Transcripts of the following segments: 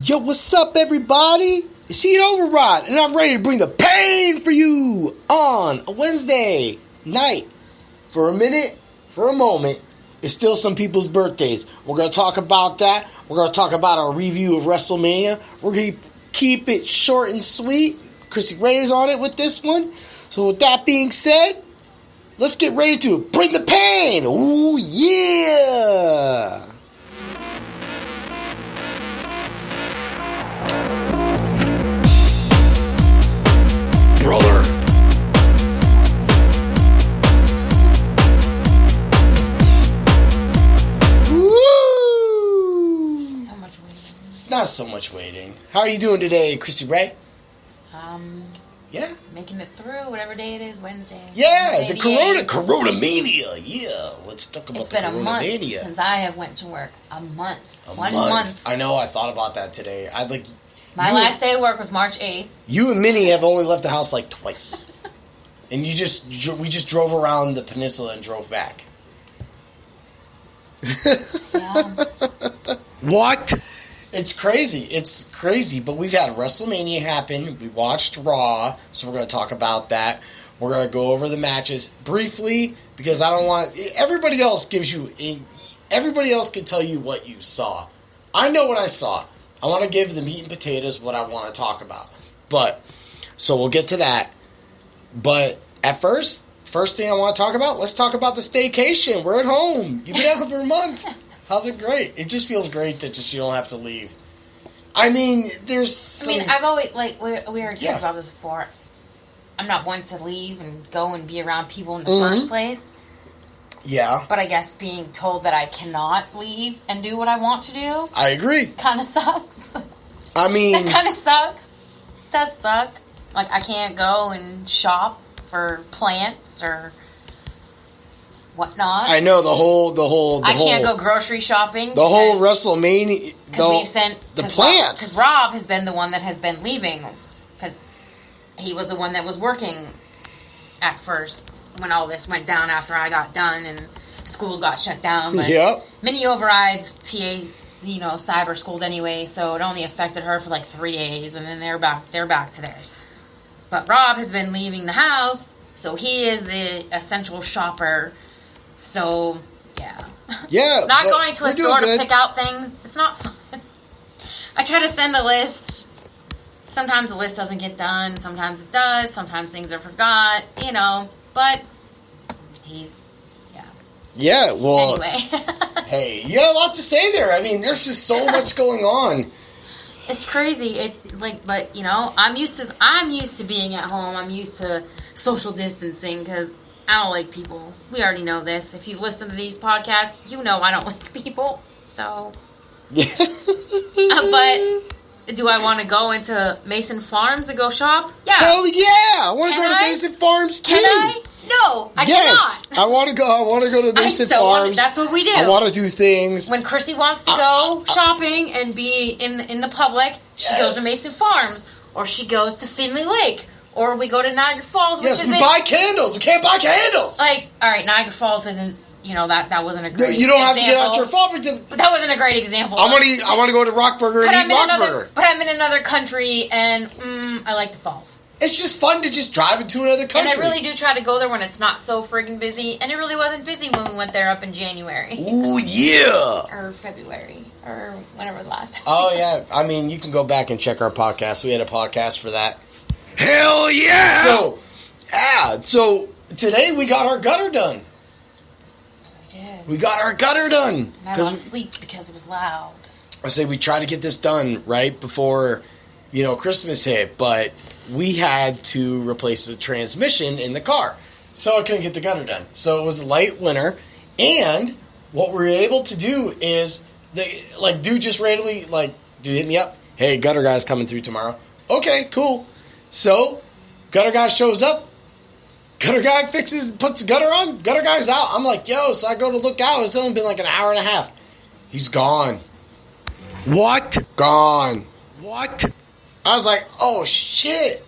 Yo, what's up, everybody? It's Heat Override, and I'm ready to bring the pain for you on a Wednesday night. For a minute, for a moment, it's still some people's birthdays. We're going to talk about that. We're going to talk about our review of Wrestlemania. We're going to keep it short and sweet. Chrissy Ray's on it with this one. So with that being said, let's get ready to bring the pain. Ooh, yeah! Brother. Woo! So much waiting. It's not so much waiting. How are you doing today, Chrissy Ray? Yeah. Making it through whatever day it is, Wednesday. Yeah, the Coronamania. Yeah, let's talk about the Coronamania. It's been a month since I have went to work. A month. One month. month. I know. I thought about that today. My last day of work was March 8th. You and Minnie have only left the house like twice. And we just drove around the peninsula and drove back. Yeah. What? It's crazy. But we've had WrestleMania happen. We watched Raw, so we're going to talk about that. We're going to go over the matches briefly because I don't want everybody else can tell you what you saw. I know what I saw. I want to give the meat and potatoes what I want to talk about. So we'll get to that. But at first thing I want to talk about, let's talk about the staycation. We're at home. You've been out for a month. How's it great? It just feels great that you don't have to leave. I mean, I've always, we already talked about this before. I'm not one to leave and go and be around people in the first place. Yeah. But I guess being told that I cannot leave and do what I want to do. I agree. Kind of sucks. I mean. That kind of sucks. It does suck. Like, I can't go and shop for plants or whatnot. I know the whole. I can't go grocery shopping. The whole WrestleMania. Because we've sent the plants. Because Rob has been the one that has been leaving. Because he was the one that was working at first when all this went down after I got done and schools got shut down. But Mini overrides PA, cyber schooled anyway, so it only affected her for like 3 days, and then they're back to theirs. But Rob has been leaving the house, so he is the essential shopper. So, yeah. Yeah. Not going to a store to pick out things. It's not fun. I try to send a list. Sometimes the list doesn't get done. Sometimes it does. Sometimes things are forgot. But Yeah, well. Anyway. Hey, you got a lot to say there. I mean, there's just so much going on. It's crazy. I'm used to being at home. I'm used to social distancing because I don't like people. We already know this. If you've listened to these podcasts, you know I don't like people. So. Yeah. But do I want to go into Mason Farms and go shop? Yeah. Hell yeah! I want to go to Mason Farms too. Can I? No, I cannot. I want to go. I want to go to Mason Farms. That's what we do. I want to do things. When Chrissy wants to go shopping and be in the public, she goes to Mason Farms, or she goes to Finley Lake, or we go to Niagara Falls. Yes, we buy candles. We can't buy candles. All right, Niagara Falls isn't. That wasn't a great. You don't have example. to get out your phone. But that wasn't a great example. I want to go to Rockburger and eat Rockburger. But I'm in another country, and I like the falls. It's just fun to just drive into another country. And I really do try to go there when it's not so friggin' busy. And it really wasn't busy when we went there up in January. Ooh, yeah. Or February. Or whenever the last time. Oh, yeah. I mean, you can go back and check our podcast. We had a podcast for that. Hell yeah. So today we got our gutter done. We did. We got our gutter done. And I lost sleep because it was loud. I say we tried to get this done right before, Christmas hit, but we had to replace the transmission in the car. So I couldn't get the gutter done. So it was a light winter. And what we were able to do is, dude just randomly, dude hit me up. Hey, gutter guy's coming through tomorrow. Okay, cool. So, gutter guy shows up. Gutter guy puts the gutter on. Gutter guy's out. I'm like, yo, so I go to look out. It's only been like an hour and a half. He's gone. What? Gone. What? I was like, oh, shit.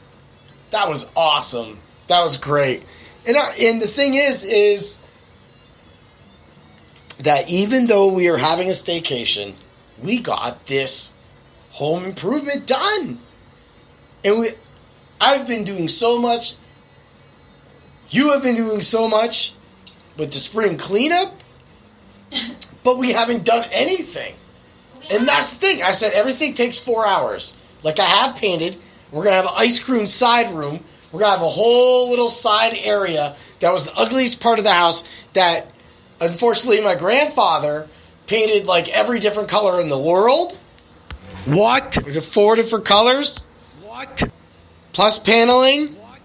That was awesome. That was great. And the thing is that even though we are having a staycation, we got this home improvement done. And I've been doing so much. You have been doing so much with the spring cleanup, but we haven't done anything. And that's the thing. I said everything takes 4 hours. Like I have painted. We're going to have an ice cream side room. We're going to have a whole little side area that was the ugliest part of the house that, unfortunately, my grandfather painted like every different color in the world. What? There's 4 different colors. What? Plus paneling. What?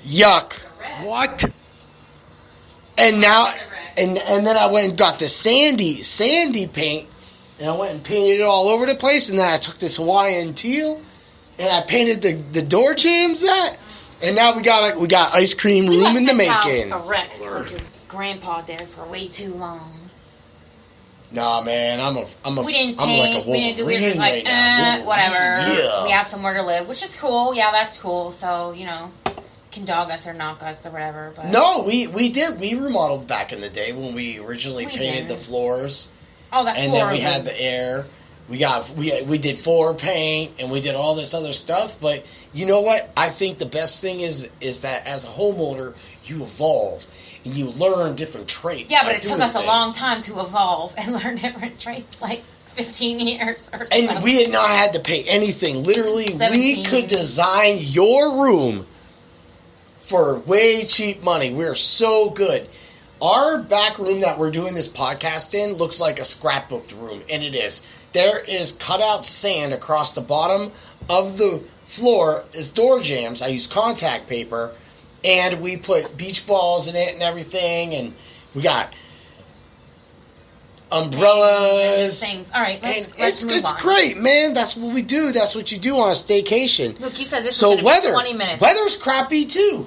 Yuck. What? And now, and then I went and got the sandy paint, and I went and painted it all over the place, and then I took this Hawaiian teal, and I painted the door jambs and now we got ice cream room in the making. House a wreck like your grandpa did for way too long. Nah, man, I'm we didn't I'm paint, like a we didn't do it. Just like, right now. whatever. Yeah. We have somewhere to live, which is cool. Yeah, that's cool. So, can dog us or knock us or whatever. But No, we did. We remodeled back in the day when we originally painted the floors. Oh, that and floor. And then we had the air. We did floor paint and we did all this other stuff. But you know what? I think the best thing is that as a homeowner, you evolve and you learn different traits. Yeah, but it took us a long time to evolve and learn different traits, like 15 years or so. And we had not had to pay anything. Literally, 17. we could design your room for way cheap money. We're so good. Our back room that we're doing this podcast in looks like a scrapbooked room, and it is. There is cutout sand across the bottom of the floor as door jambs. I use contact paper, and we put beach balls in it and everything, and we got umbrellas. Things. All right, let's move it's on. great, man. That's what we do. That's what you do on a staycation. Look, you said this so was going to be 20 minutes. Weather's crappy too.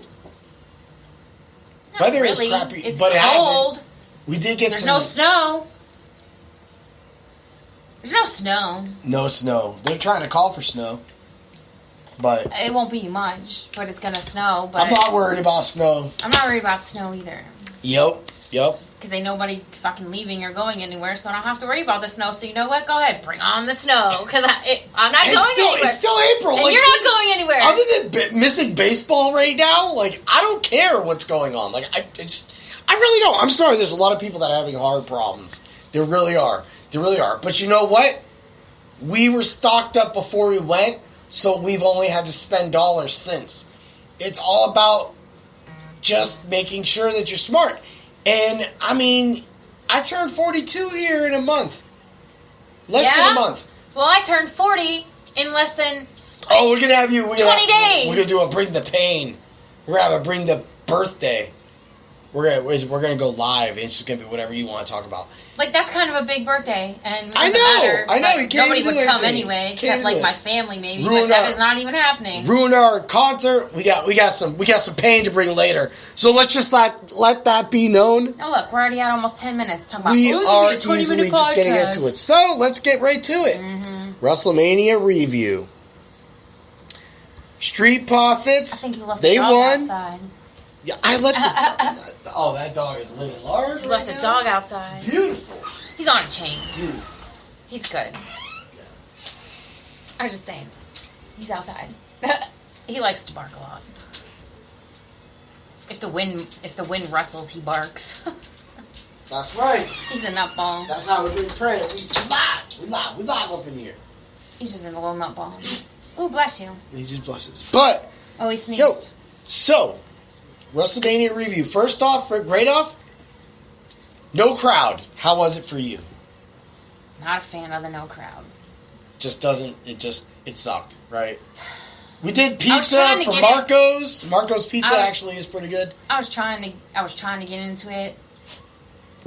Not Weather really. is crappy, It's but it cold. hasn't. We did get There's some. no snow. There's no snow. No snow. They're trying to call for snow, but It won't be much, but it's going to snow. But I'm not worried about snow. I'm not worried about snow either. Yep. Because ain't nobody fucking leaving or going anywhere, so I don't have to worry about the snow. So you know what? Go ahead, bring on the snow. Because I'm not going anywhere. It's still April. And like, you're not going anywhere. Other than missing baseball right now, like, I don't care what's going on. Like, I really don't. I'm sorry. There's a lot of people that are having hard problems. There really are. But you know what? We were stocked up before we went, so we've only had to spend dollars since. It's all about just making sure that you're smart. And, I mean, I turned 42 here in a month. Less than a month. Well, I turned 40 in less than... Oh, we're going to have you... 20 days! We're going to do a Bring the Pain. We're going to have a Bring the Birthday. We're gonna go live, and it's just going to be whatever you want to talk about. Like, that's kind of a big birthday, and it I doesn't matter. know. You can't nobody do would come anything. anyway, except, like, my family, maybe, Ruin but that is not even happening. Ruin our concert. We got some pain to bring later. So let's just let that be known. Oh, look, we're already at almost 10 minutes talking about We are a 20-minute easily just getting into it. So let's get right to it. Mm-hmm. Wrestlemania review. Street Profits. I think you left They the dog won. outside. Yeah, I left the dog. Oh, that dog is living large. You left the dog outside. It's beautiful. He's on a chain. Beautiful. He's good. I was just saying. He's outside. He likes to bark a lot. If the wind rustles, he barks. That's right. He's a nutball. That's how we do prayer. We live up in here. He's just a little nutball. Ooh, bless you. He just blesses. But Oh, he sneezed. yo, so WrestleMania review. First off, right off, no crowd. How was it for you? Not a fan of the no crowd. It sucked, right? We did pizza from get Marco's. Marco's Pizza actually is pretty good. I was trying to get into it.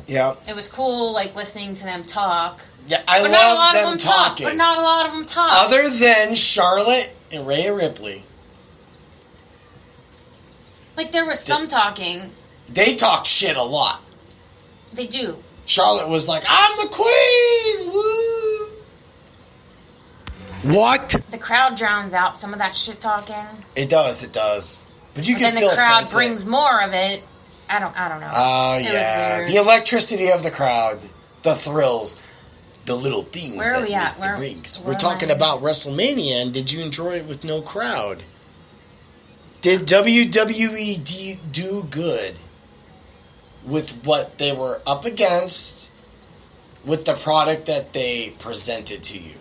Yeah. It was cool, like, listening to them talk. Yeah, I love them talking. But not a lot of them talk. Other than Charlotte and Rhea Ripley. Like, there was some talking. They talked shit a lot. They do. Charlotte was like, I'm the queen! Woo! What? The crowd drowns out some of that shit talking. It does. But you can Then still the crowd sense brings it. more of it. I don't know. Oh, It yeah. was weird. The electricity of the crowd. The thrills. the little things Where are that we at? make the rings. Where We're talking about WrestleMania, and did you enjoy it with no crowd? Did WWE do good with what they were up against, with the product that they presented to you?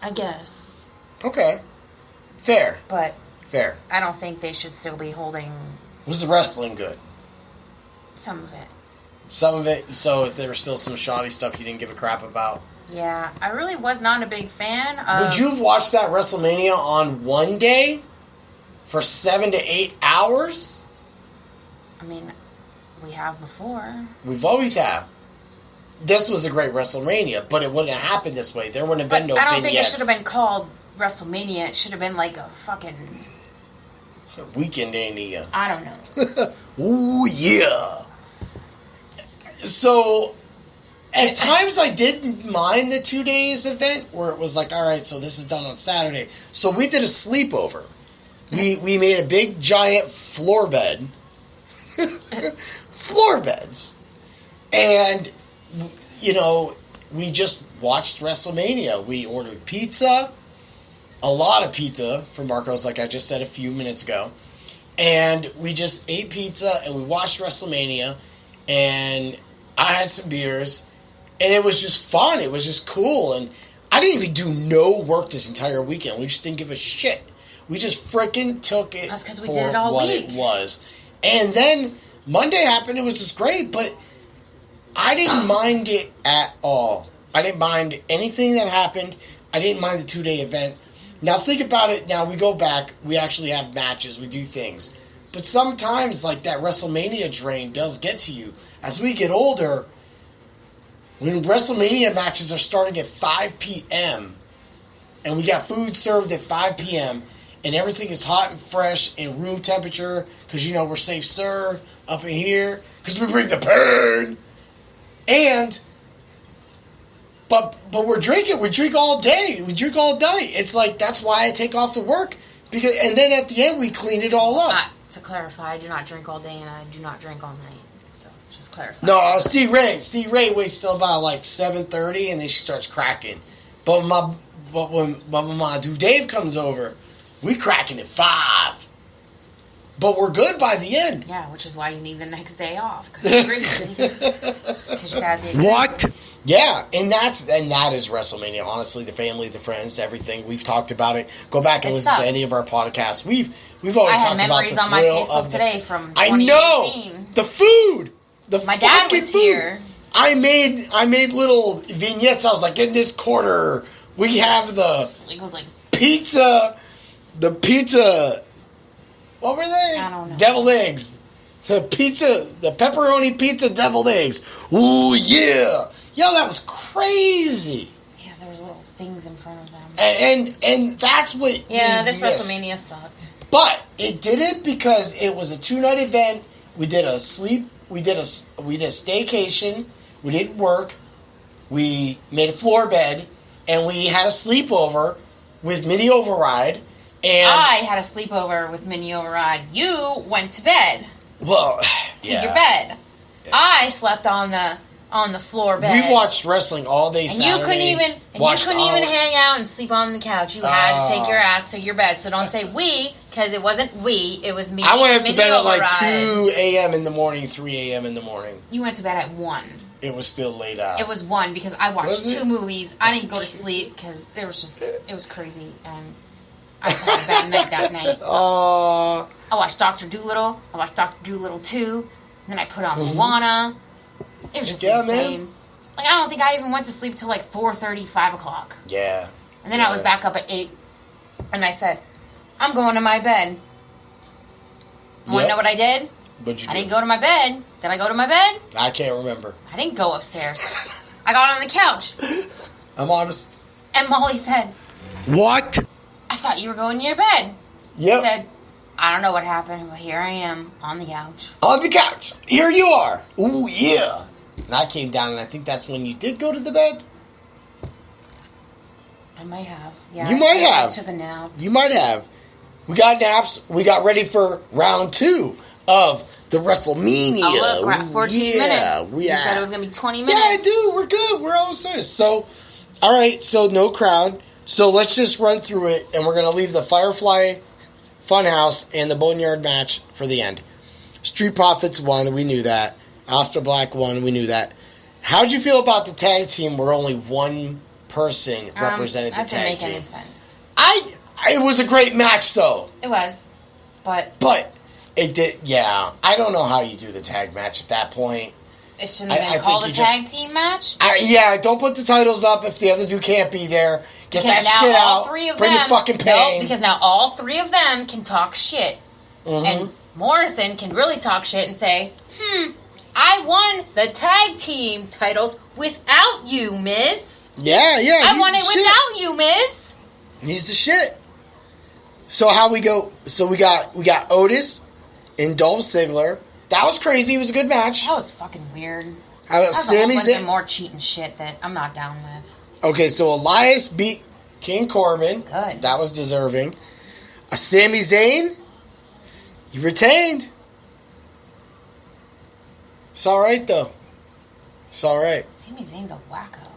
I guess. Okay. Fair. But Fair. I don't think they should still be holding Was the wrestling good? some of it. Some of it, so there was still some shoddy stuff you didn't give a crap about. Yeah, I really was not a big fan of... Would you have watched that WrestleMania on one day for 7 to 8 hours? I mean, we have before. We've always have. This was a great WrestleMania, but it wouldn't have happened this way. There wouldn't have been no vignettes. I don't think it should have been called WrestleMania. It should have been like a fucking... Weekendania. I don't know. Ooh, yeah. So, at times I didn't mind the 2 days event where it was like, all right, so this is done on Saturday. So we did a sleepover. We made a big giant floor bed. Floor beds. And, you know, we just watched WrestleMania. We ordered pizza. A lot of pizza from Marco's, like I just said a few minutes ago. And we just ate pizza and we watched WrestleMania. And I had some beers. And it was just fun. It was just cool. And I didn't even do no work this entire weekend. We just didn't give a shit. We just freaking took it we for did it all what week. it was. And then Monday happened. It was just great. But I didn't mind it at all. I didn't mind anything that happened. I didn't mind the 2 day event. Now think about it. Now we go back. We actually have matches. We do things. But sometimes, like, that WrestleMania drain does get to you. As we get older, when WrestleMania matches are starting at 5 p.m. and we got food served at 5 p.m. and everything is hot and fresh and room temperature because, you know, we're safe serve up in here because we bring the pain. And... But we're drinking. We drink all day. We drink all night. It's like, that's why I take off the work. And then at the end, we clean it all up. To clarify, I do not drink all day and I do not drink all night. So, just clarify. No, C. Ray waits till about like 7:30 and then she starts cracking. But when my dude Dave comes over, we cracking at 5. But we're good by the end. Yeah, which is why you need the next day off. Because you guys get What? Yeah, and that is WrestleMania. Honestly, the family, the friends, everything. We've talked about it. Go back and listen to any of our podcasts. We've always talked about the thrill of I had memories on my Facebook today from 2018. I know the food. My dad was here. I made little vignettes. I was like, in this corner, we have the pizza. The pizza. What were they? I don't know. Deviled eggs. The pepperoni pizza deviled eggs. Ooh, yeah. Yo, that was crazy. Yeah, there was little things in front of them. And that's what. Yeah, this WrestleMania sucked. But it didn't because it was a 2-night event. We did a staycation. We didn't work. We made a floor bed, and we had a sleepover with Mini Override. And I had a sleepover with Mini Override. You went to bed. Well, to your bed. Yeah. I slept on the floor bed. We watched wrestling all day Saturday. You couldn't even hang out and sleep on the couch. You had to take your ass to your bed. So don't say we, because it wasn't we. It was me. I went up to bed at Override. like 2 a.m. in the morning, 3 a.m. in the morning. You went to bed at 1. It was still late out. It was 1 because I watched 2 movies. I didn't go to sleep because it was crazy. And I just had a bad night that night. I watched Dr. Dolittle. I watched Dr. Dolittle 2. Then I put on Moana. It was just insane. Man. Like, I don't think I even went to sleep till like 4:30, 5 o'clock. Yeah. And then I was back up at 8. And I said, I'm going to my bed. Want to know what I did? I didn't go to my bed. Did I go to my bed? I can't remember. I didn't go upstairs. I got on the couch. I'm honest. And Molly said, What? I thought you were going to your bed. Yep. I said, I don't know what happened, but here I am on the couch. On the couch. Here you are. Ooh, yeah. And I came down, and I think that's when you did go to the bed. I might have. Yeah. You might have. I took a nap. You might have. We got naps. We got ready for round 2 of the Wrestlemania. Oh, look, we're at 14 minutes. You said it was going to be 20 minutes. Yeah, I do. We're good. We're almost there. So, all right. So, no crowd. So, let's just run through it, and we're going to leave the Firefly Funhouse and the Boneyard match for the end. Street Profits won. We knew that. Aleister Black won. We knew that. How'd you feel about the tag team where only one person represented the tag team? That didn't make any sense. It was a great match, though. It was. But it did, yeah. I don't know how you do the tag match at that point. It shouldn't have been called a tag team match? Don't put the titles up if the other dude can't be there. Get because that shit out. Bring the fucking pain. No, because now all three of them can talk shit. Mm-hmm. And Morrison can really talk shit and say, I won the tag team titles without you, Miz. Yeah. I won it without you, Miz. He's the shit. So how we go? So we got Otis and Dolph Ziggler. That was crazy. It was a good match. That was fucking weird. How about Sami Zayn? More cheating shit that I'm not down with. Okay, so Elias beat King Corbin. Good. That was deserving. Sami Zayn, he retained. It's all right though. It's all right. Sami Zayn's a wacko.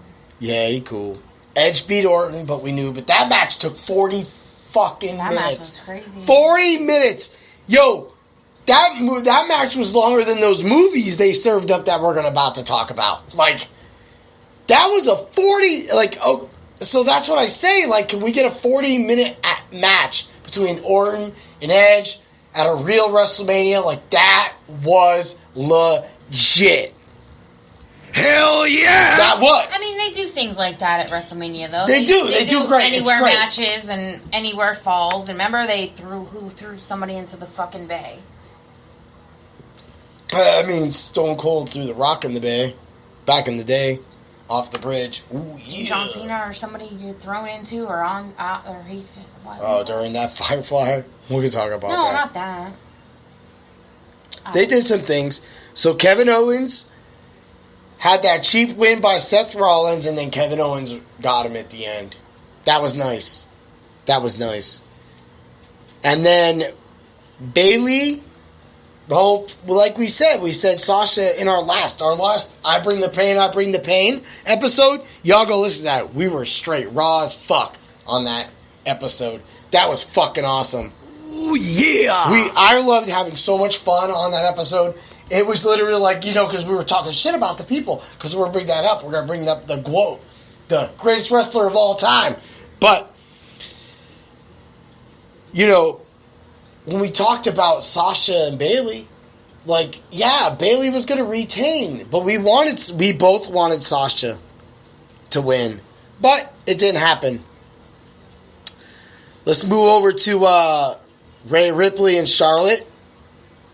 Yeah, he cool. Edge beat Orton, but we knew. But that match took 40 fucking minutes. That match was crazy. 40 minutes. Yo, that match was longer than those movies they served up that we're about to talk about. Like, that was a 40... so that's what I say. Like, can we get a 40-minute match between Orton and Edge at a real WrestleMania? Like, that was legit. Hell yeah! That was. I mean, they do things like that at WrestleMania, though. They do great. Anywhere matches and anywhere falls. And remember, they threw somebody into the fucking bay. I mean, Stone Cold threw the Rock in the bay back in the day, off the bridge. Ooh, yeah. John Cena or somebody you thrown into or on or he's. During that Firefly, we can talk about that. No, not that. They did some things. So Kevin Owens had that cheap win by Seth Rollins, and then Kevin Owens got him at the end. That was nice. And then Bayley, like we said Sasha in our last I Bring the Pain episode. Y'all go listen to that. We were straight raw as fuck on that episode. That was fucking awesome. Ooh, yeah. I loved having so much fun on that episode. It was literally like, because we were talking shit about the people. Because we're going to bring that up. We're going to bring up the greatest wrestler of all time. But, when we talked about Sasha and Bayley, Bayley was going to retain. But we both wanted Sasha to win. But it didn't happen. Let's move over to Rhea Ripley and Charlotte,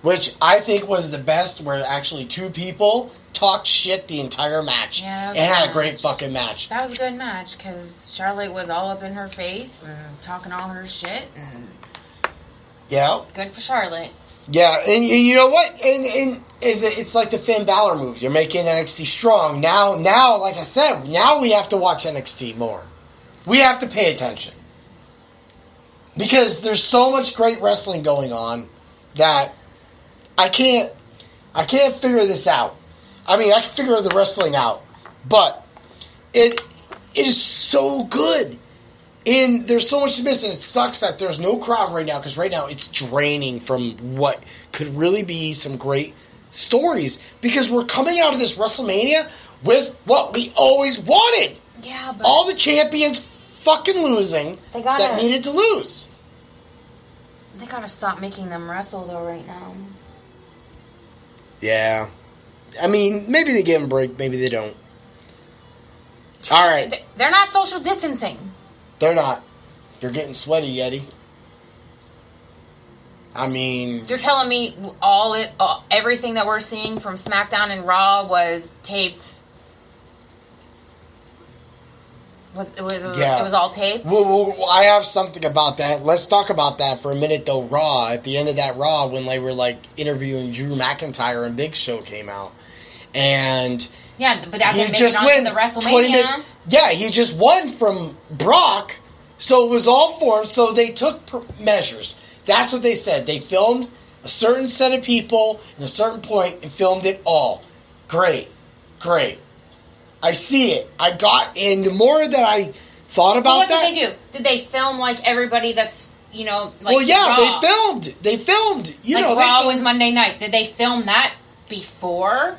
which I think was the best, where actually two people talked shit the entire match. Yeah, it had a great fucking match. That was a good match, because Charlotte was all up in her face and talking all her shit. And yeah. Good for Charlotte. Yeah, and you know what? And it's like the Finn Balor move. You're making NXT strong. Now, like I said, now we have to watch NXT more. We have to pay attention. Because there's so much great wrestling going on that I can't figure this out. I mean, I can figure the wrestling out, but it is so good. And there's so much to miss, and it sucks that there's no crowd right now, because right now it's draining from what could really be some great stories, because we're coming out of this WrestleMania with what we always wanted. Yeah, but all the champions fucking losing that needed to lose. They gotta stop making them wrestle, though, right now. Yeah. I mean, maybe they give them a break, maybe they don't. All right. They're not social distancing. They're not. They're getting sweaty, Yeti. I mean... You're telling me everything that we're seeing from SmackDown and Raw was taped... It was all taped? Well, I have something about that. Let's talk about that for a minute, though. Raw, at the end of that Raw, when they were, interviewing Drew McIntyre and Big Show came out. And... Yeah, but that didn't make it onto the WrestleMania. Yeah, he just won from Brock, so it was all for him. So they took measures. That's what they said. They filmed a certain set of people in a certain point and filmed it all. Great. I see it. I got in. The more that I thought about what that. What did they do? Did they film like everybody that's, like well, yeah, Raw? They filmed. Raw was Monday night. Did they film that before?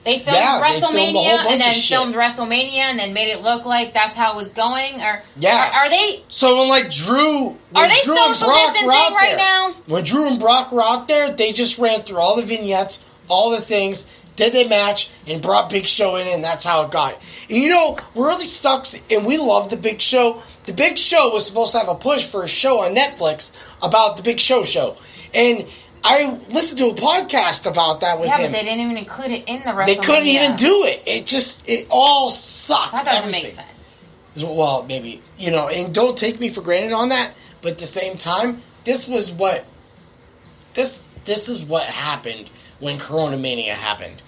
They filmed WrestleMania and then filmed WrestleMania and then made it look like that's how it was going? Or are they... So when Drew... Are they social distancing right now? When Drew and Brock were out there, they just ran through all the vignettes, all the things, did their match, and brought Big Show in, and that's how it got. And what really sucks, and we love the Big Show. The Big Show was supposed to have a push for a show on Netflix about the Big Show show. And I listened to a podcast about that with him. Yeah, but they didn't even include it in the WrestleMania. They couldn't even do it. It all sucked. That doesn't make sense. Well, maybe, and don't take me for granted on that, but at the same time, this is what happened when Coronamania happened.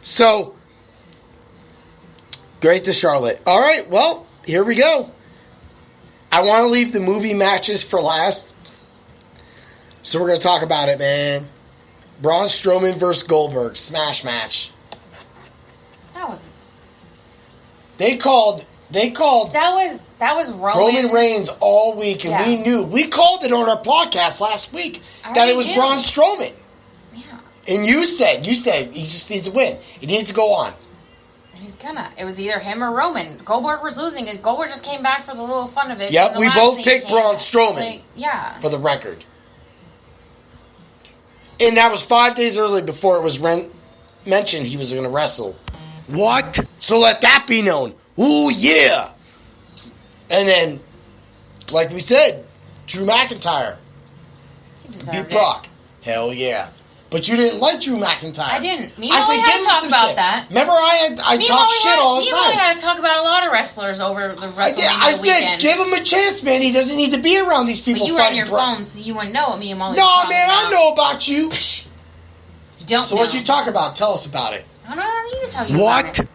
So, great to Charlotte. All right, well, here we go. I want to leave the movie matches for last. So we're going to talk about it, man. Braun Strowman versus Goldberg. Smash match. They called... That was Roman Reigns all week, and we knew. We called it on our podcast last week that it was Braun Strowman. Yeah. And you said he just needs to win. He needs to go on. And he's gonna. It was either him or Roman. Goldberg was losing, and Goldberg just came back for the little fun of it. Yep, we both picked Braun Strowman. For the record. And that was 5 days early before it was mentioned he was going to wrestle. What? So let that be known. Ooh, yeah. And then, like we said, Drew McIntyre beat Brock. Hell yeah. But you didn't like Drew McIntyre. I didn't. Me and Molly had to talk about that. Remember, I talk shit all the time. Me and Molly had to talk about a lot of wrestlers over the WrestleMania weekend. I said, give him a chance, man. He doesn't need to be around these people. But you were on your phone, so you wouldn't know what me and Molly were talking about. No, man, I know about you. You don't So what you talk about? Tell us about it. I don't need to tell you about it.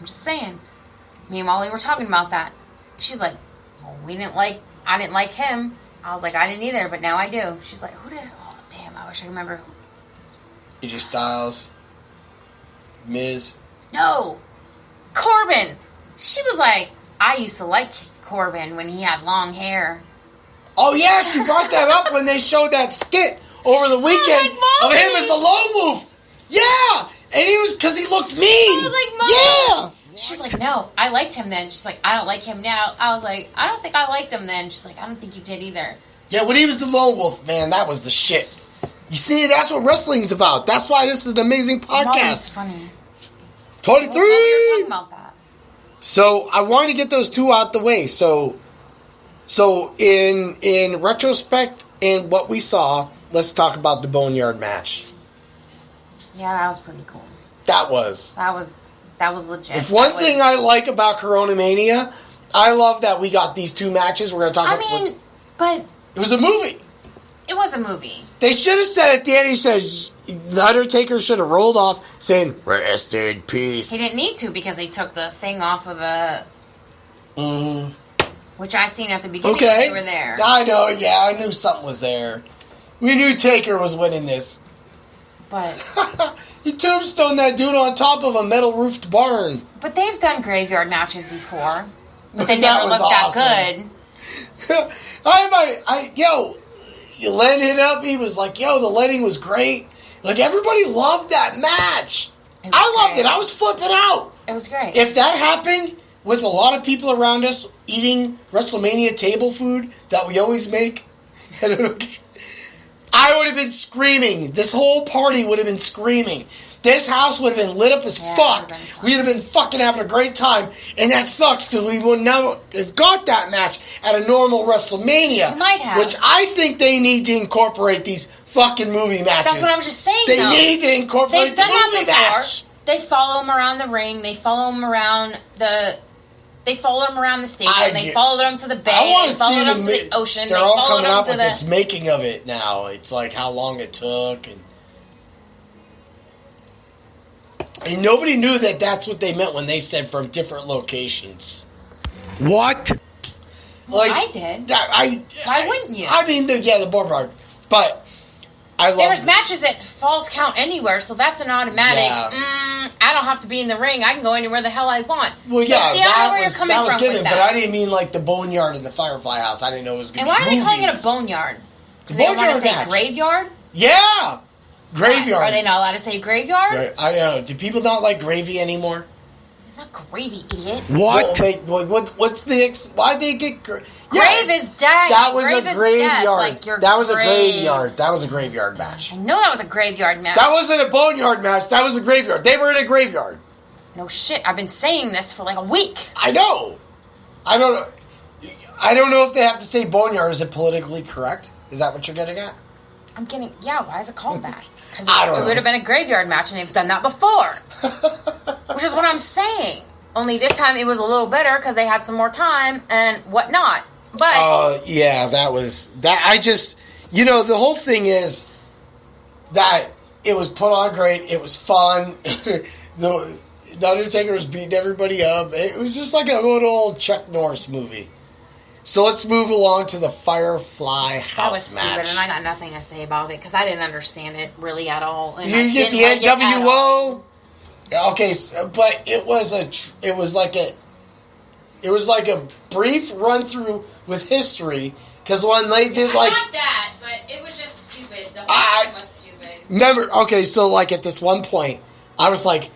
I'm just saying. Me and Molly were talking about that. She's like, well, I didn't like him. I was like, I didn't either, but now I do. She's like, who did? Oh, damn, I wish I could remember who. AJ Styles. Miz. No. Corbin. She was like, I used to like Corbin when he had long hair. Oh, yeah, she brought that up when they showed that skit over the weekend of him as a lone wolf. Yeah. And he was, because he looked mean. I was like, Mom. Yeah. She's like, no, I liked him then. She's like, I don't like him now. I was like, I don't think I liked him then. She's like, I don't think you did either. Yeah, when he was the lone wolf, man, that was the shit. You see, that's what wrestling's about. That's why this is an amazing podcast. That's funny. 23! We were talking about that. So, I wanted to get those two out the way. So in retrospect, in what we saw, let's talk about the Boneyard match. Yeah, that was pretty cool. That was legit. If one thing I like about Coronamania, I love that we got these two matches. We're going to talk about... but... It was a movie. It was a movie. They should have said at the end, the Undertaker should have rolled off saying, rest in peace. He didn't need to because they took the thing off of the... Mm-hmm. Which I seen at the beginning when they were there. I know, yeah, I knew something was there. We knew Taker was winning this. But... He tombstoned that dude on top of a metal-roofed barn. But they've done graveyard matches before. But they never looked that good. You lit it up. He was like, the lighting was great. Like, everybody loved that match. I loved it. I was flipping out. It was great. If that happened with a lot of people around us eating WrestleMania table food that we always make, I would have been screaming. This whole party would have been screaming. This house would have been lit up as fuck. We'd have been fucking having a great time. And that sucks because we would never have got that match at a normal WrestleMania. We might have. Which I think they need to incorporate these fucking movie matches. That's what I was just saying, They need to incorporate the movie match. They follow him around the ring. They follow him around the... They followed him around the stadium. They followed him to the bay. They followed him to the ocean. They're all coming up with this making of it now. It's like how long it took. And nobody knew that that's what they meant when they said from different locations. What? Like, I did. Why wouldn't you? I mean, the board. But I love... There's matches that falls count anywhere, so that's an automatic, Yeah. I don't have to be in the ring. I can go anywhere the hell I want. Well, so, yeah, see, I know that where was, you're coming that was from given, with but that. I didn't mean like the Boneyard and the Firefly House. I didn't know it was going to And be why are they calling it a movies. boneyard? It's a Do they want to boneyard say match. graveyard? Yeah! Graveyard. Are they not allowed to say graveyard? Right. I know. Do people not like gravy anymore? It's not gravy, idiot. What? What's the... Why'd they get... Grave is dead. That was grave a is graveyard. dead, like your that was a grave. graveyard. That was a graveyard match. I know that was a graveyard match. That wasn't a boneyard match. That was a graveyard. They were in a graveyard. No shit. I've been saying this for like a week. I know. I don't know if they have to say boneyard. Is it politically correct? Is that what you're getting at? I'm getting... Yeah, why is it called that? Because I don't it know. would have been a graveyard match, and they've done that before. Which is what I'm saying. Only this time it was a little better because they had some more time and whatnot. But yeah, that was that. I just, the whole thing is that it was put on great. It was fun. the Undertaker was beating everybody up. It was just like a good old Chuck Norris movie. So let's move along to the Firefly House that was match. stupid, and I got nothing to say about it because I didn't understand it really at all. And You get the NWO. Okay, but it was like a brief run through with history because when they did I got that, but it was just stupid. The whole thing was stupid. Remember? Okay, so like at this one point, I was like,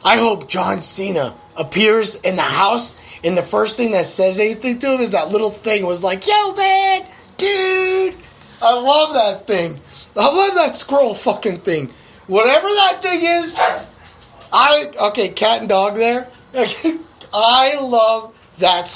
I hope John Cena appears in the house, and the first thing that says anything to him is that little thing was like, "Yo, man, dude." I love that thing. I love that scroll fucking thing. Whatever that thing is. Cat and dog there. I love that.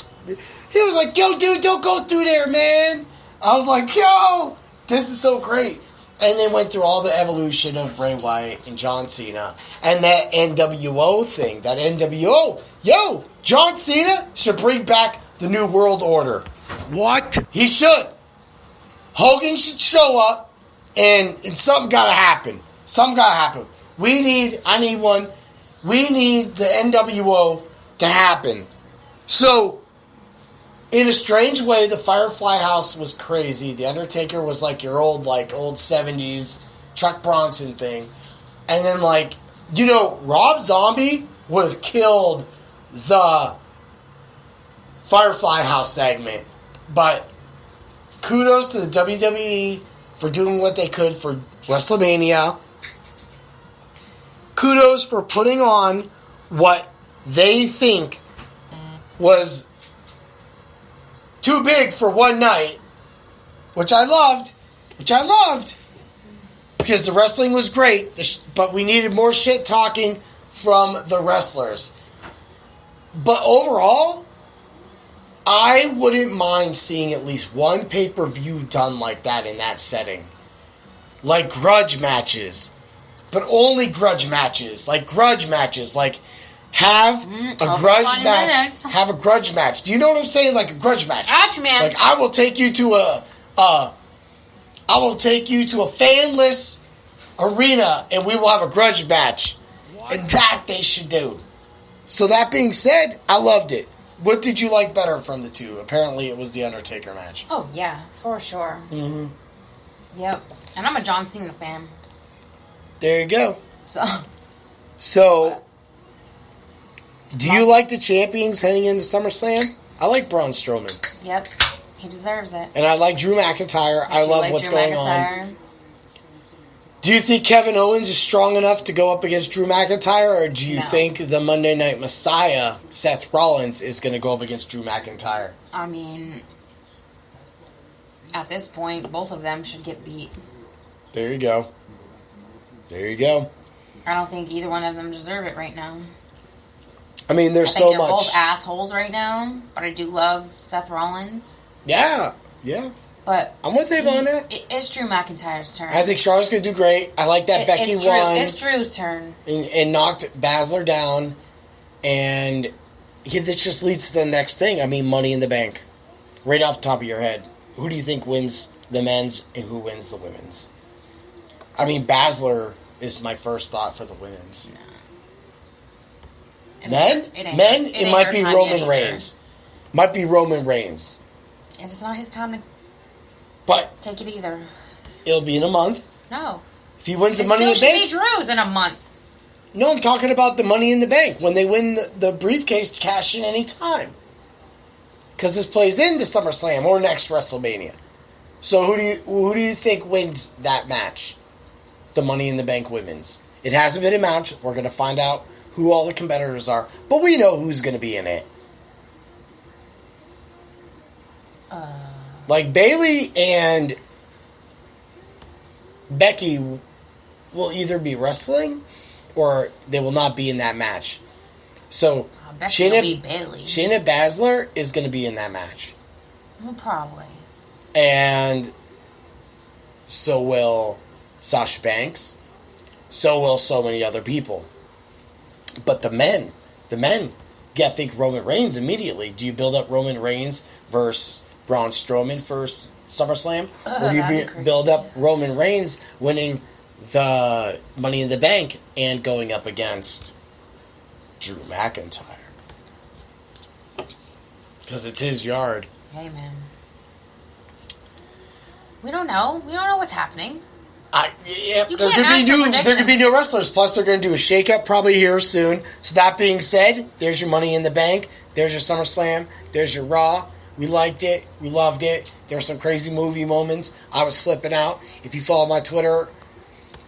He was like, yo, dude, don't go through there, man. I was like, yo, this is so great. And then went through all the evolution of Bray Wyatt and John Cena. And that NWO thing. That NWO. Yo, John Cena should bring back the New World Order. What? He should. Hogan should show up. And something gotta happen. Something gotta happen. I need one. We need the NWO to happen. So, in a strange way, the Firefly House was crazy. The Undertaker was like your old 70s Chuck Bronson thing. And then Rob Zombie would have killed the Firefly House segment. But kudos to the WWE for doing what they could for Wrestlemania. Kudos for putting on what they think was too big for one night, which I loved, because the wrestling was great, but we needed more shit talking from the wrestlers. But overall, I wouldn't mind seeing at least one pay-per-view done like that in that setting. Like grudge matches. But only grudge matches. Like have a grudge match. Have a grudge match. Do you know what I'm saying? Like a grudge match. Gotcha, man. Like I will take you to a fanless arena and we will have a grudge match. What? And that they should do. So that being said, I loved it. What did you like better from the two? Apparently it was the Undertaker match. Oh yeah, for sure. Mm-hmm. Yep. And I'm a John Cena fan. There you go. So, do you like the champions heading into SummerSlam? I like Braun Strowman. Yep, he deserves it. And I like Drew McIntyre. I love what's going on. Do you think Kevin Owens is strong enough to go up against Drew McIntyre, or do you think the Monday Night Messiah, Seth Rollins, is going to go up against Drew McIntyre? I mean, at this point, both of them should get beat. There you go. I don't think either one of them deserve it right now. I mean, there's I think so much. They're both assholes right now, but I do love Seth Rollins. Yeah. But I'm with him on that. It's Drew McIntyre's turn. I think Charlotte's going to do great. I like that Becky won. It's Drew's turn. And knocked Baszler down. And this just leads to the next thing. I mean, Money in the Bank. Right off the top of your head. Who do you think wins the men's and who wins the women's? I mean, Baszler is my first thought for the women's. No. Men? It might be Roman Reigns. And it's not his time to but take it either. It'll be in a month. No. If he wins the Money in the Bank... It still should be Drew's in a month. No, I'm talking about the Money in the Bank. When they win the briefcase to cash in any time. Because this plays into SummerSlam or next WrestleMania. So who do you think wins that match? The Money in the Bank women's. It hasn't been a match. We're going to find out who all the competitors are. But we know who's going to be in it. Like Bayley and Becky will either be wrestling or they will not be in that match. So Shayna Baszler is going to be in that match. Well, probably. And so will Sasha Banks. So will so many other people. But the men, you got to think Roman Reigns immediately. Do you build up Roman Reigns versus Braun Strowman for SummerSlam? Or do you build up Roman Reigns winning the Money in the Bank and going up against Drew McIntyre? Because it's his yard. Hey, man. We don't know. We don't know what's happening. There could be new wrestlers. Plus, they're going to do a shakeup probably here soon. So that being said, there's your Money in the Bank. There's your SummerSlam. There's your Raw. We liked it. We loved it. There were some crazy movie moments. I was flipping out. If you follow my Twitter,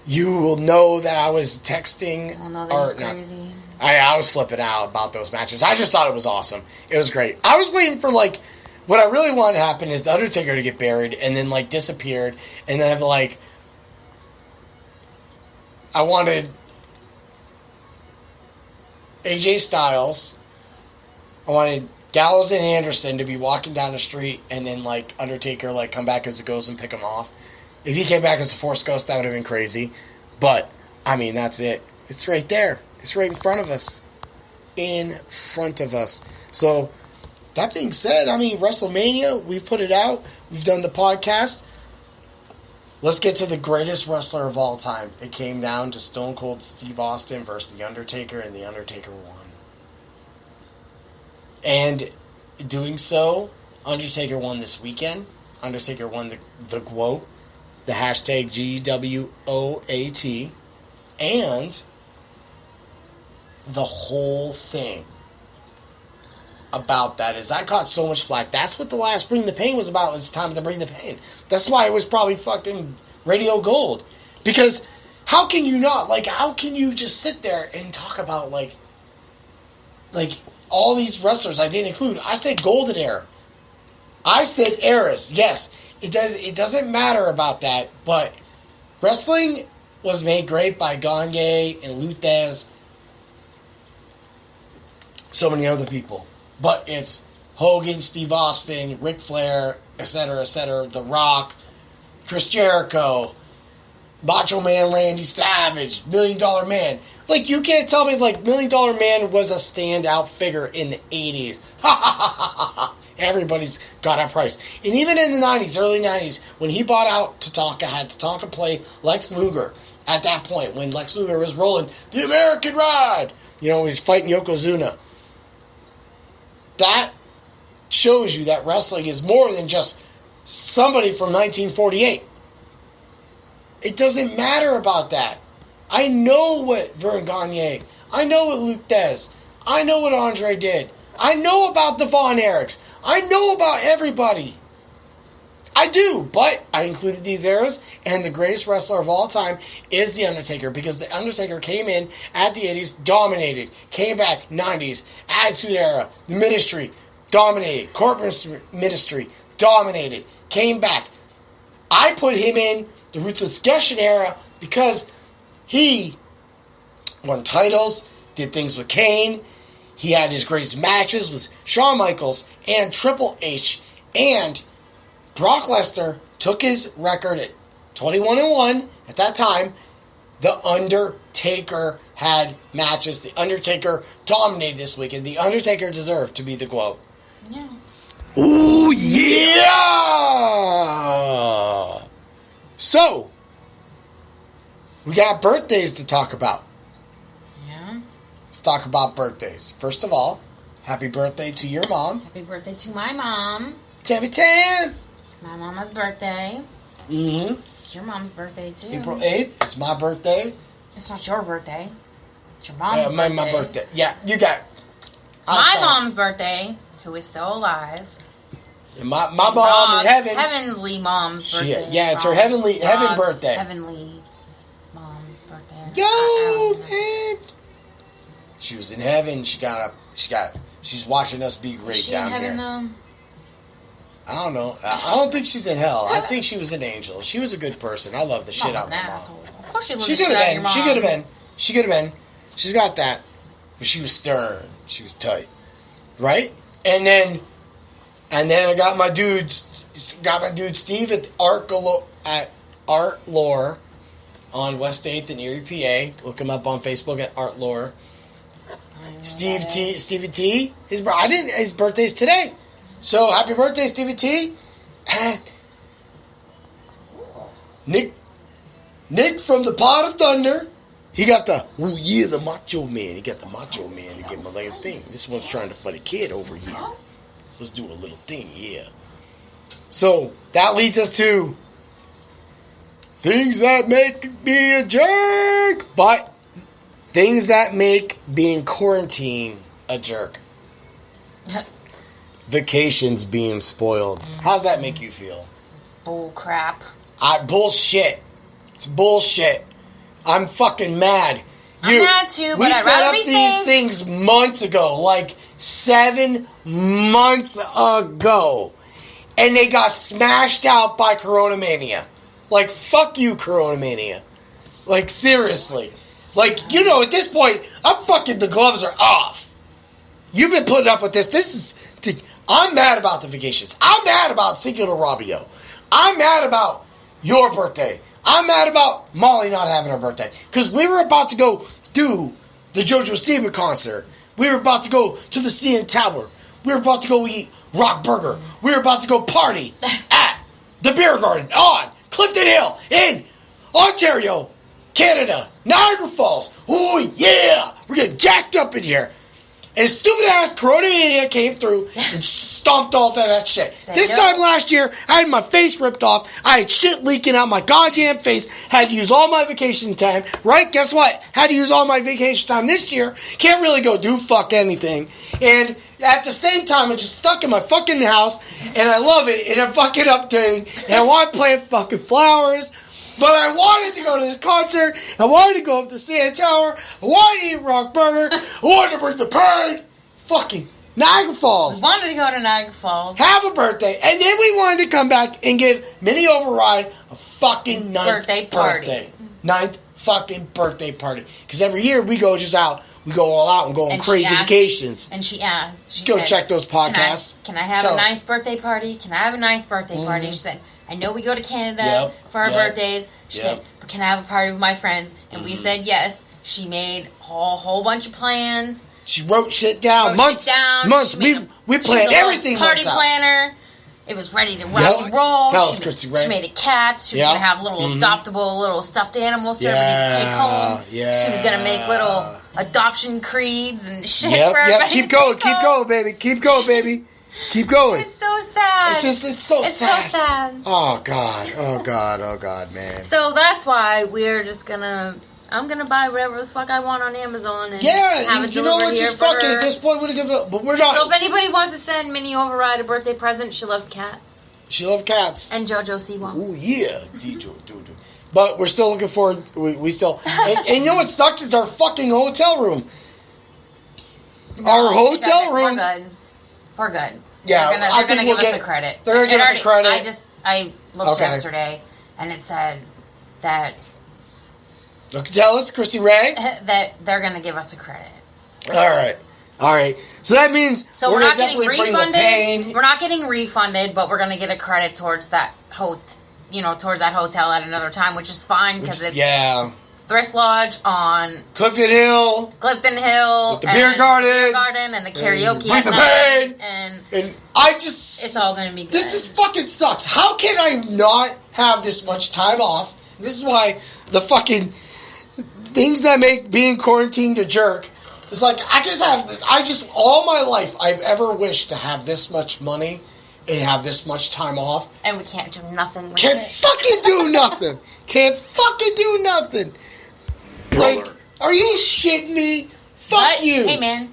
you will know that I was texting. Oh, no, that was crazy. I was flipping out about those matches. I just thought it was awesome. It was great. I was waiting for, what I really wanted to happen is the Undertaker to get buried and then, disappeared. And then have, I wanted AJ Styles. I wanted Gallows and Anderson to be walking down the street and then, Undertaker, come back as a ghost and pick him off. If he came back as a Force Ghost, that would have been crazy. But, that's it. It's right there. It's right in front of us. In front of us. So, that being said, WrestleMania, we've put it out. We've done the podcast. Let's get to the greatest wrestler of all time. It came down to Stone Cold Steve Austin versus The Undertaker, and The Undertaker won. And doing so, Undertaker won this weekend. Undertaker won the GWOAT, the hashtag GWOAT, and the whole thing about that is I caught so much flack. That's what the last Bring the Pain was about. It's time to bring the pain. That's why it was probably fucking radio gold. Because how can you not? How can you just sit there and talk about, all these wrestlers I didn't include? I said golden era. I said eras. Yes, it doesn't matter about that, but wrestling was made great by Gagne and Luthez. So many other people. But it's Hogan, Steve Austin, Ric Flair, etc., The Rock, Chris Jericho, Macho Man Randy Savage, $1 Million Man. You can't tell me, $1 Million Man was a standout figure in the 80s. Everybody's got a price. And even in the 90s, early 90s, when he bought out Tatanka, had Tatanka play Lex Luger at that point, when Lex Luger was rolling the American Ride. He's fighting Yokozuna. That shows you that wrestling is more than just somebody from 1948. It doesn't matter about that. I know what Vern Gagne, I know what Luthez, I know what Andre did. I know about the Von Erichs. I know about everybody. I do, but I included these eras, and the greatest wrestler of all time is The Undertaker, because The Undertaker came in at the 80s, dominated, came back, 90s, Attitude Era, the Ministry, dominated, Corporate Ministry, dominated, came back. I put him in the Ruthless Aggression Era because he won titles, did things with Kane, he had his greatest matches with Shawn Michaels and Triple H, and Brock Lesnar took his record at 21-1 at that time. The Undertaker had matches. The Undertaker dominated this weekend. The Undertaker deserved to be the GWOAT. Yeah. Ooh, yeah! So, we got birthdays to talk about. Yeah. Let's talk about birthdays. First of all, happy birthday to your mom. Happy birthday to my mom. Tammy Tam! It's my mama's birthday. Mm-hmm. It's your mom's birthday, too. April 8th. It's my birthday. It's not your birthday. It's your mom's birthday. My birthday. Yeah, you got it. It's my mom's birthday, who is still alive. And my mom in heaven. Heavenly mom's birthday. Yeah, it's her heaven birthday. Heavenly mom's birthday. Yo, man. She was in heaven. She's watching us be great down here. Is she in heaven, though? I don't know. I don't think she's in hell. I think she was an angel. She was a good person. I love the shit out of my mom. Of course she loved the shit out of your mom. She could have been. She's got that. But she was stern. She was tight. Right? And then I got my dude Steve at Art Lore on West 8th in Erie, PA. Look him up on Facebook at Art Lore. Stevie T. His birthday's today. So happy birthday, Stevie T. And Nick from the Pot of Thunder. He got the Macho Man. He got the Macho Man to give him a little thing. This one's trying to fight a kid over here. Let's do a little thing, yeah. So that leads us to things that make me a jerk, but things that make being quarantined a jerk. Vacations being spoiled. How's that make you feel? Bull crap. Bullshit. It's bullshit. I'm fucking mad. I'm mad too, but we I'd set rather up be these safe. things months ago, like 7 months ago, and they got smashed out by Coronamania. Like, fuck you, Coronamania. Like, seriously. Like, at this point, the gloves are off. You've been putting up with this. I'm mad about the vacations. I'm mad about Cinco de Rabio. I'm mad about your birthday. I'm mad about Molly not having her birthday. Because we were about to go do the JoJo Siwa concert. We were about to go to the CN Tower. We were about to go eat Rock Burger. We were about to go party at the Beer Garden on Clifton Hill in Ontario, Canada, Niagara Falls. Oh, yeah. We're getting jacked up in here. And stupid-ass Coronamania came through and stomped all that shit. This time last year, I had my face ripped off. I had shit leaking out my goddamn face. Had to use all my vacation time. Right? Guess what? Had to use all my vacation time this year. Can't really go do fuck anything. And at the same time, I'm just stuck in my fucking house. And I love it. And I'm fucking updating. And I want to plant fucking flowers. But I wanted to go to this concert. I wanted to go up to CN Tower. I wanted to eat Rock Burger. I wanted to bring the bird. Fucking Niagara Falls. We wanted to go to Niagara Falls. Have a birthday. And then we wanted to come back and give Mini Override a fucking ninth fucking birthday party. Because every year we go just out. We go all out and go on crazy vacations. And she asked. She go said, check those podcasts. Can I have a ninth birthday party? Can I have a ninth birthday party? She said, I know we go to Canada for our birthdays. She said, but can I have a party with my friends? And we said yes. She made a whole bunch of plans. She wrote shit down. Months. We planned everything. Party planner. It was ready to rock and roll. Tell us, Christy Ray. She made a cat. She was going to have little adoptable little stuffed animals for everybody to take home. She was going to make little adoption creeds and shit for everybody. Keep going, baby. Keep going. It's so sad. It's so sad. Oh God, man. So that's why we're just gonna. I'm gonna buy whatever the fuck I want on Amazon and have it delivered here just fucking at this point, but we're not. So if anybody wants to send Mini Override a birthday present, she loves cats. She loves cats and JoJo Siwa. Oh yeah, But we're still looking forward. We still. And you know what sucks is our fucking hotel room. Our hotel room. We're good. Yeah, they're gonna give us a credit. They're gonna give us a credit. I looked yesterday, and it said that. Tell us, Chrissy Ray. That they're gonna give us a credit. All right. So that means we're not getting refunded. We're not getting refunded, but we're gonna get a credit towards that towards that hotel at another time, which is fine because it's Thrift Lodge on Clifton Hill with the beer garden and the karaoke at night, and I just it's all gonna be good. This just fucking sucks. How can I not have this much time off? This is why the fucking things that make being quarantined a jerk. It's like I just all my life I've ever wished to have this much money and have this much time off. And we can't do nothing with Can't it. fucking do nothing. Can't fucking do nothing. Brother. Like, are you shitting me? Fuck But, you. hey, man.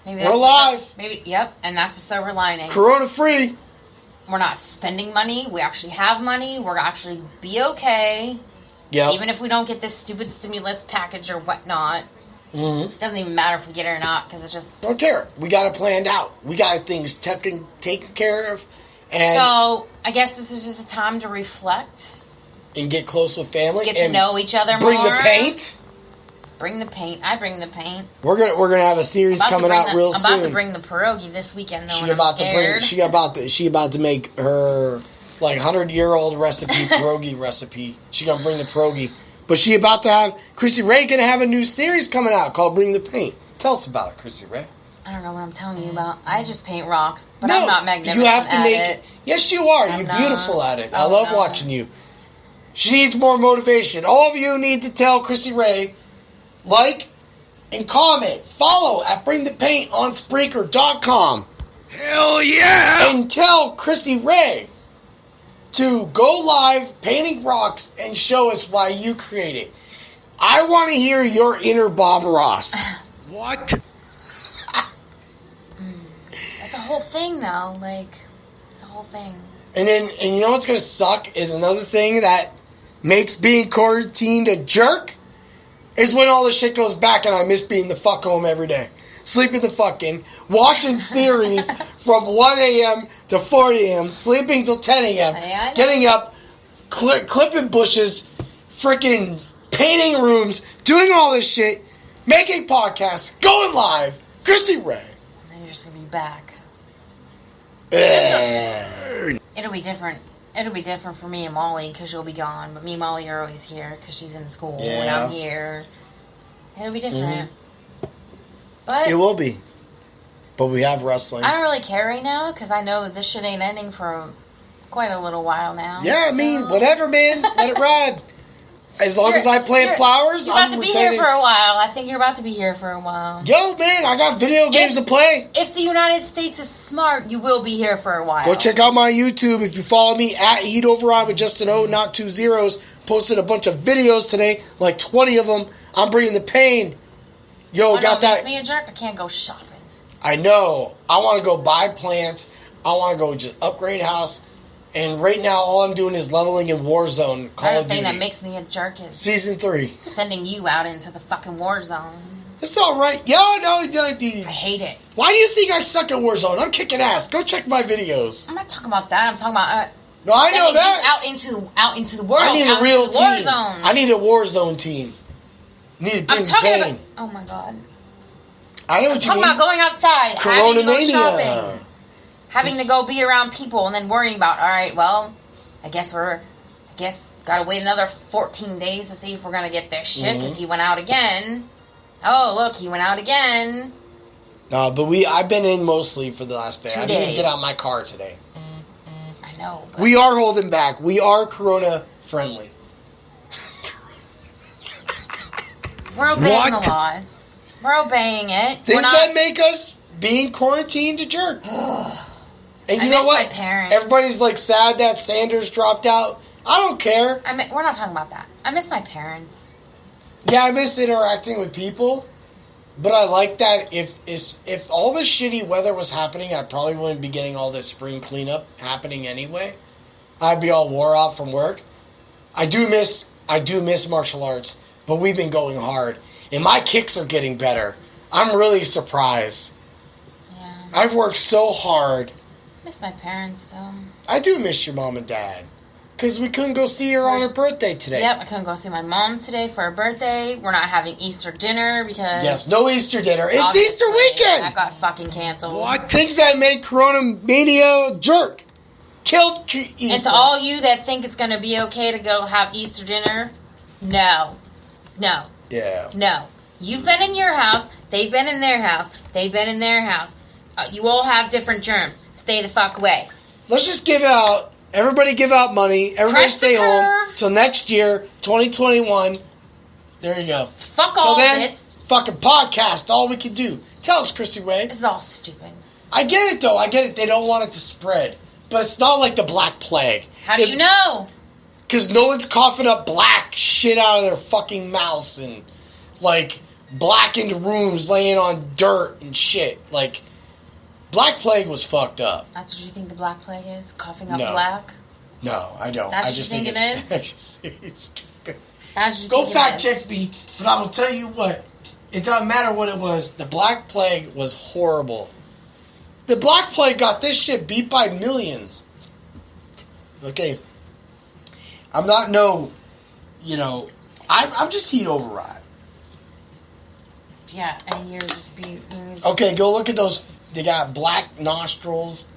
Maybe We're alive. Yep, and that's a silver lining. Corona free. We're not spending money. We actually have money. We're actually be okay. Yep. Even if we don't get this stupid stimulus package or whatnot. Mm-hmm. It doesn't even matter if we get it or not, because it's just... Don't care. We got it planned out. We got things taken care of. And So, I guess this is just a time to reflect. And get close with family. Get and to know each other more. Bring the paint. Bring the paint. I bring the paint. We're gonna have a series coming out real soon. I'm about to bring the pierogi this weekend, though, and I'm scared. She about to make her, like, 100-year-old recipe, pierogi recipe. She gonna bring the pierogi. But she about to have... Chrissy Ray gonna have a new series coming out called Bring the Paint. Tell us about it, Chrissy Ray. I don't know what I'm telling you about. I just paint rocks, but No, I'm not magnificent you have to at make it. Yes, you are. You're beautiful at it. I love watching you. She needs more motivation. All of you need to tell Chrissy Ray, like and comment, follow at Bring the Paint on Spreaker.com. Hell yeah! And tell Chrissy Ray to go live painting rocks and show us why you create it. I want to hear your inner Bob Ross. What? It's a whole thing, though. Like, it's a whole thing. And you know what's going to suck is another thing that makes being quarantined a jerk is when all this shit goes back and I miss being the fuck home every day. Sleeping the fuck in, watching series from 1 a.m. to 4 a.m., sleeping till 10 a.m., getting up, clipping bushes, freaking painting rooms, doing all this shit, making podcasts, going live. Chrissy Ray. And then you're just going to be back. It'll It'll be different. It'll be different for me and Molly because you'll be gone. But me and Molly are always here because she's in school and I'm here. It'll be different. But it will be. But we have wrestling. I don't really care right now because I know that this shit ain't ending for quite a little while now. Yeah, I mean, whatever, man. Let it ride. As long as I plant flowers, you're about to be here for a while. I think you're about to be here for a while. Yo, man, I got video games to play. If the United States is smart, you will be here for a while. Go check out my YouTube. If you follow me at Heat Override with just an O, not 2 zeros. Posted a bunch of videos today, like 20 of them. I'm bringing the pain. Yo, got that. Makes me a jerk. I can't go shopping. I know. I want to go buy plants. I want to go just upgrade house. And right now, all I'm doing is leveling in Warzone. Call of Duty. The thing that makes me a jerk is Season 3. Sending you out into the fucking Warzone. It's alright. Yo, no, I hate it. Why do you think I suck at Warzone? I'm kicking ass. Go check my videos. I'm not talking about that. I'm talking about no, I know that. Out into the world. I need a real team. Warzone. I need a Warzone team. Need to bring talking about. Oh my god. I know what you mean. I'm talking about going outside, having to go Coronamania. shopping, having to go be around people, and then worrying about. All right, well, I guess gotta wait another 14 days to see if we're gonna get this shit because he went out again. Oh look, he went out again. No, but I've been in mostly for the last day. 2 I days. didn't get out my car today. I know. But We are holding back. We are Corona friendly. we're obeying the laws. We're obeying it. Things that make us being quarantined a jerk. And you know what? My parents. Everybody's like sad that Sanders dropped out. I don't care. We're not talking about that. I miss my parents. Yeah, I miss interacting with people. But I like that if all this shitty weather was happening, I probably wouldn't be getting all this spring cleanup happening anyway. I'd be all wore out from work. I do miss martial arts, but we've been going hard. And my kicks are getting better. I'm really surprised. Yeah. I've worked so hard. I miss my parents, though. I do miss your mom and dad. Because we couldn't go see her on her birthday today. Yep, I couldn't go see my mom today for her birthday. We're not having Easter dinner because... Yes, no Easter dinner. It's Easter weekend! That got fucking canceled. What? Things that made Coronamania a jerk. Killed Easter. And to all you that think it's going to be okay to go have Easter dinner, no. No. Yeah. No. You've been in your house. They've been in their house. They've been in their house. You all have different germs. Stay the fuck away. Let's just give out. Everybody give out money. Everybody stay home till next year, 2021. There you go. Fuck all this. Fucking podcast. All we can do. Tell us, Chrissy Ray. This is all stupid. I get it though. I get it. They don't want it to spread. but it's not like the Black Plague. How do you know? Because no one's coughing up black shit out of their fucking mouths and, like, blackened rooms laying on dirt and shit. Like, Black Plague was fucked up. That's what you think the Black Plague is? Coughing up No. black? No, I don't. That's I what just you think it's, it is? It's just good. That's what Go you think fact it is. check me, but I will tell you what. It doesn't matter what it was. The Black Plague was horrible. The Black Plague got this shit beat by millions. Okay. I'm not I'm just heat override. Yeah, and you're just being... Okay, go look at those. They got black nostrils.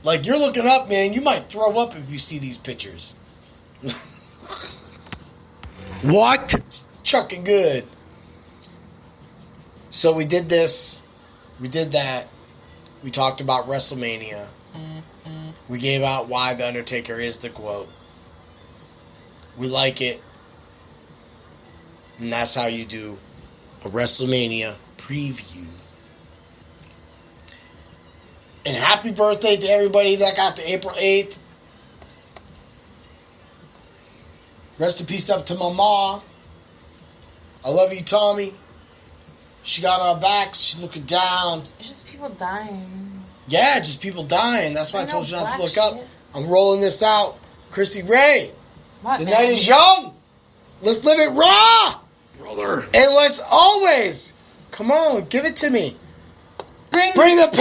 Like, you're looking up, man. You might throw up if you see these pictures. What? Chucking good. So we did this. We did that. We talked about WrestleMania. We gave out why The Undertaker is the GOAT. We like it. And that's how you do a WrestleMania preview. And happy birthday to everybody that got to April 8th. Rest in peace up to my ma. I love you, Tommy. She got our backs. She's looking down. It's just people dying. Yeah, just people dying. That's why I told you not to look up. Shit. I'm rolling this out. Chrissy Ray. What, The man? night is young. Let's live it raw. Brother. And let's always, come on, give it to me. Bring Bring the pain.